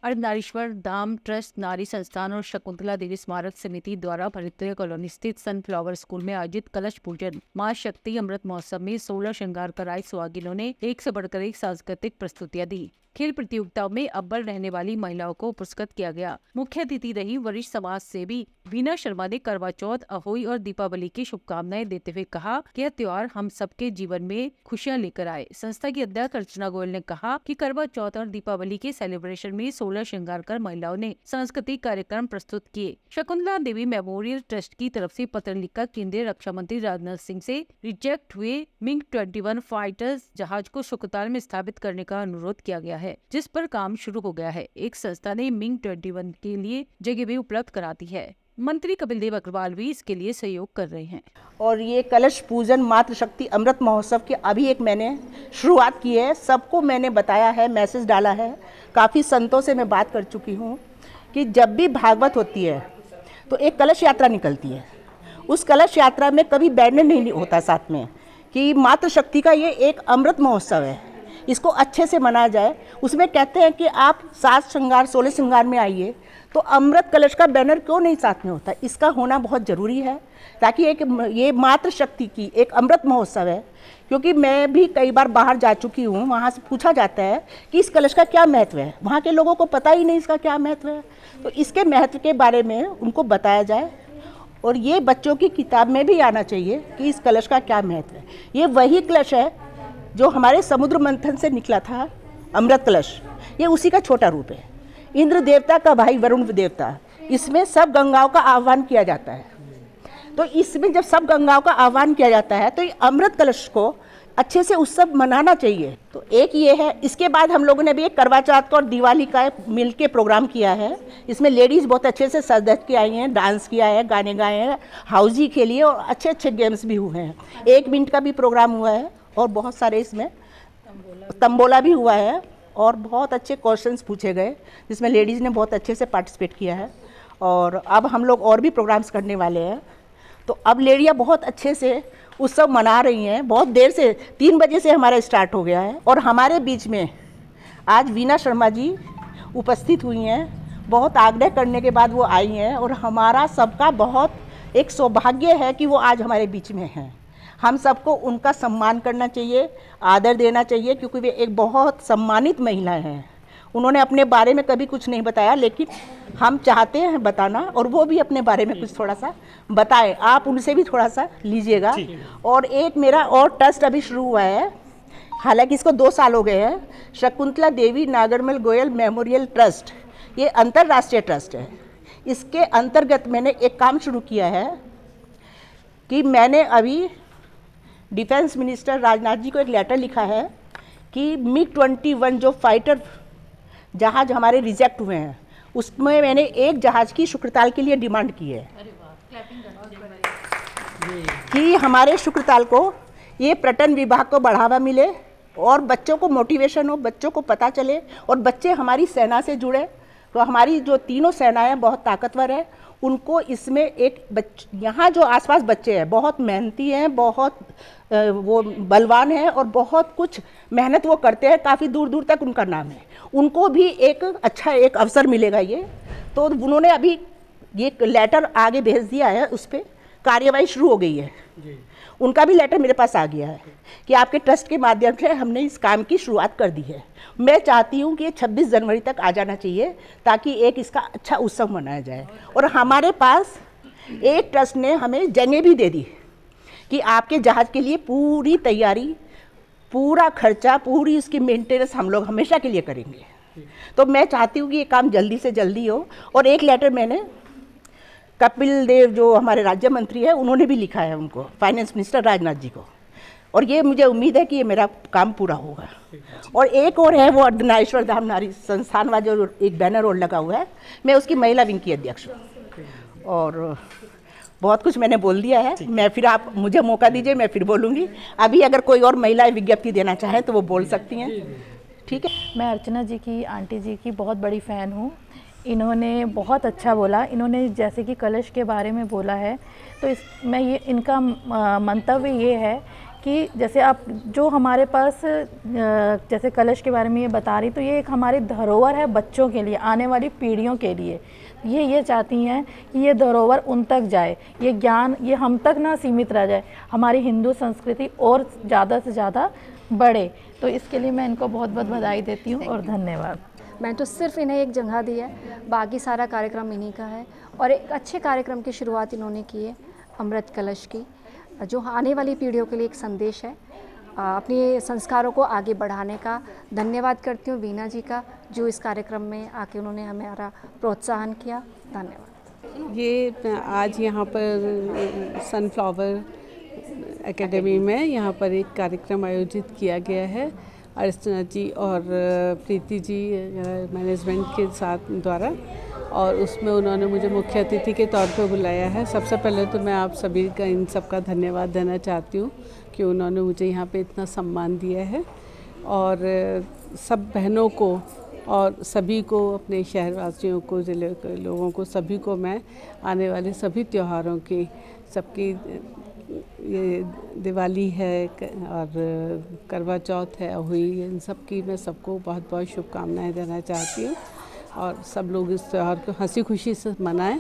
अर्धनारीश्वर धाम trust, नारी संस्थान और शकुंतला देवी स्मारक समिति द्वारा भरतपुर कॉलोनी स्थित सनफ्लावर स्कूल में आयोजित कलश पूजन मां शक्ति अमृत महोत्सव में 16 श्रृंगार कराए सुहागिनों ने एक से बढ़कर एक सांस्कृतिक प्रस्तुतियां दी। खेल प्रतियोगिताओं में अव्वल रहने वाली महिलाओं को पुरस्कृत किया गया। मुख्य अतिथि रही वरिष्ठ समाज सेवी वीना शर्मा ने करवा चौथ, अहोई और दीपावली की शुभकामनाएं देते हुए कहा कि यह त्योहार हम सबके जीवन में खुशियां लेकर आए। संस्था की अध्यक्ष अर्चना गोयल ने कहा कि करवा चौथ और दीपावली के सेलिब्रेशन में 16 श्रृंगार कर महिलाओं ने सांस्कृतिक कार्यक्रम प्रस्तुत किए। शकुंतला देवी मेमोरियल ट्रस्ट की तरफ से पत्र लिखकर केंद्रीय रक्षा मंत्री राजनाथ सिंह से रिजेक्ट हुए मिग 21 फाइटर्स जहाज को शुक्रताल में स्थापित करने का अनुरोध किया गया है, जिस पर काम शुरू हो गया है। एक संस्था ने मिग 21 के लिए जगह भी उपलब्ध कराती है। मंत्री कपिल देव अग्रवाल भी इसके लिए सहयोग कर रहे हैं। और ये कलश पूजन मातृ शक्ति अमृत महोत्सव की अभी एक मैंने शुरुआत की है। सबको मैंने बताया है, मैसेज डाला है। काफ़ी संतों से मैं बात कर चुकी हूँ कि जब भी भागवत होती है तो एक कलश यात्रा निकलती है। उस कलश यात्रा में कभी बैनर नहीं होता साथ में कि मातृ शक्ति का ये एक अमृत महोत्सव है, इसको अच्छे से मनाया जाए। उसमें कहते हैं कि आप 7 श्रृंगार 16 श्रृंगार में आइए, तो अमृत कलश का बैनर क्यों नहीं साथ में होता? इसका होना बहुत ज़रूरी है ताकि एक ये मातृ शक्ति की एक अमृत महोत्सव है। क्योंकि मैं भी कई बार बाहर जा चुकी हूँ, वहाँ से पूछा जाता है कि इस कलश का क्या महत्व है। वहाँ के लोगों को पता ही नहीं इसका क्या महत्व है। तो इसके महत्व के बारे में उनको बताया जाए और ये बच्चों की किताब में भी आना चाहिए कि इस कलश का क्या महत्व है। ये वही कलश है जो हमारे समुद्र मंथन से निकला था, अमृत कलश। ये उसी का छोटा रूप है। इंद्र देवता का भाई वरुण देवता, इसमें सब गंगाओं का आह्वान किया जाता है। तो इसमें जब सब गंगाओं का आह्वान किया जाता है तो ये अमृत कलश को अच्छे से उत्सव मनाना चाहिए। तो एक ये है। इसके बाद हम लोगों ने भी एक करवा चौथ और दिवाली का मिल के प्रोग्राम किया है। इसमें लेडीज़ बहुत अच्छे से सज धज के आई हैं, डांस किया है, गाने गाए हैं, हाउजी खेली है और अच्छे अच्छे गेम्स भी हुए हैं। 1 मिनट का भी प्रोग्राम हुआ है और बहुत सारे इसमें तंबोला भी हुआ है और बहुत अच्छे क्वेश्चंस पूछे गए जिसमें लेडीज़ ने बहुत अच्छे से पार्टिसिपेट किया है। और अब हम लोग और भी प्रोग्राम्स करने वाले हैं। तो अब लेडियाँ बहुत अच्छे से उत्सव मना रही हैं। बहुत देर से 3 बजे से हमारा स्टार्ट हो गया है और हमारे बीच में आज वीना शर्मा जी उपस्थित हुई हैं। बहुत आग्रह करने के बाद वो आई हैं और हमारा सबका बहुत एक सौभाग्य है कि वो आज हमारे बीच में हैं। हम सबको उनका सम्मान करना चाहिए, आदर देना चाहिए, क्योंकि वे एक बहुत सम्मानित महिला हैं। उन्होंने अपने बारे में कभी कुछ नहीं बताया, लेकिन हम चाहते हैं बताना और वो भी अपने बारे में कुछ थोड़ा सा बताएं। आप उनसे भी थोड़ा सा लीजिएगा। और एक मेरा और ट्रस्ट अभी शुरू हुआ है, हालांकि इसको 2 साल हो गए हैं। शकुंतला देवी नागरमल गोयल मेमोरियल ट्रस्ट, ये अंतर्राष्ट्रीय ट्रस्ट है। इसके अंतर्गत मैंने एक काम शुरू किया है कि मैंने अभी डिफेंस मिनिस्टर राजनाथ जी को एक लेटर लिखा है कि मिग 21 जो फाइटर जहाज हमारे रिजेक्ट हुए हैं, उसमें मैंने एक जहाज की शुक्रताल के लिए डिमांड की है कि हमारे शुक्रताल को ये पर्यटन विभाग को बढ़ावा मिले और बच्चों को मोटिवेशन हो, बच्चों को पता चले और बच्चे हमारी सेना से जुड़े। तो हमारी जो तीनों सेनाएं बहुत ताकतवर है, उनको इसमें एक यहाँ जो आसपास बच्चे हैं बहुत मेहनती हैं, बहुत वो बलवान हैं और बहुत कुछ मेहनत वो करते हैं, काफ़ी दूर दूर तक उनका नाम है। उनको भी एक अच्छा एक अवसर मिलेगा ये। तो उन्होंने अभी ये लेटर आगे भेज दिया है, उस पर कार्यवाही शुरू हो गई है। उनका भी लेटर मेरे पास आ गया है कि आपके ट्रस्ट के माध्यम से हमने इस काम की शुरुआत कर दी है। मैं चाहती हूँ कि ये 26 जनवरी तक आ जाना चाहिए ताकि एक इसका अच्छा उत्सव मनाया जाए। और हमारे पास एक ट्रस्ट ने हमें जगह भी दे दी कि आपके जहाज़ के लिए पूरी तैयारी, पूरा खर्चा, पूरी उसकी मेंटेनेंस हम लोग हमेशा के लिए करेंगे। तो मैं चाहती हूँ कि ये काम जल्दी से जल्दी हो। और एक लेटर मैंने कपिल देव जो हमारे राज्य मंत्री है, उन्होंने भी लिखा है उनको, फाइनेंस मिनिस्टर राजनाथ जी को। और ये मुझे उम्मीद है कि ये मेरा काम पूरा होगा। और एक और है, वो अर्धनारीश्वर धाम नारी संस्थान वाला जो एक बैनर और लगा हुआ है, मैं उसकी महिला विंग की अध्यक्ष हूँ। और बहुत कुछ मैंने बोल दिया है। मैं फिर आप मुझे मौका दीजिए, मैं फिर बोलूँगी। अभी अगर कोई और महिलाएं विज्ञप्ति देना चाहें तो वो बोल सकती हैं। ठीक है। मैं अर्चना जी की, आंटी जी की बहुत बड़ी फ़ैन हूँ। इन्होंने बहुत अच्छा बोला। इन्होंने जैसे कि कलश के बारे में बोला है, तो मैं ये इनका मंतव्य ये है कि जैसे आप जो हमारे पास जैसे कलश के बारे में ये बता रही, तो ये एक हमारी धरोहर है बच्चों के लिए, आने वाली पीढ़ियों के लिए। ये चाहती हैं कि ये धरोहर उन तक जाए, ये ज्ञान ये हम तक ना सीमित रह जाए, हमारी हिंदू संस्कृति और ज़्यादा से ज़्यादा बढ़े। तो इसके लिए मैं इनको बहुत बहुत बधाई देती हूँ और धन्यवाद। मैं तो सिर्फ इन्हें एक जगह दी है, बाकी सारा कार्यक्रम इन्हीं का है और एक अच्छे कार्यक्रम की शुरुआत इन्होंने की है अमृत कलश की, जो आने वाली पीढ़ियों के लिए एक संदेश है अपने संस्कारों को आगे बढ़ाने का। धन्यवाद करती हूँ वीना जी का, जो इस कार्यक्रम में आके उन्होंने हमारा प्रोत्साहन किया। धन्यवाद। ये आज यहाँ पर सनफ्लावर एकेडमी में यहाँ पर एक कार्यक्रम आयोजित किया गया है अर्चना जी और प्रीति जी मैनेजमेंट के साथ द्वारा, और उसमें उन्होंने मुझे मुख्य अतिथि के तौर पे बुलाया है। सबसे पहले तो मैं आप सभी का इन सब का धन्यवाद देना चाहती हूँ कि उन्होंने मुझे यहाँ पे इतना सम्मान दिया है, और सब बहनों को और सभी को, अपने शहरवासियों को, ज़िले के लोगों को, सभी को मैं आने वाले सभी त्योहारों की, सबकी ये दिवाली है और करवा चौथ है हुई, इन सब की मैं सबको बहुत बहुत शुभकामनाएं देना चाहती हूँ, और सब लोग इस त्यौहार को हंसी खुशी से मनाएं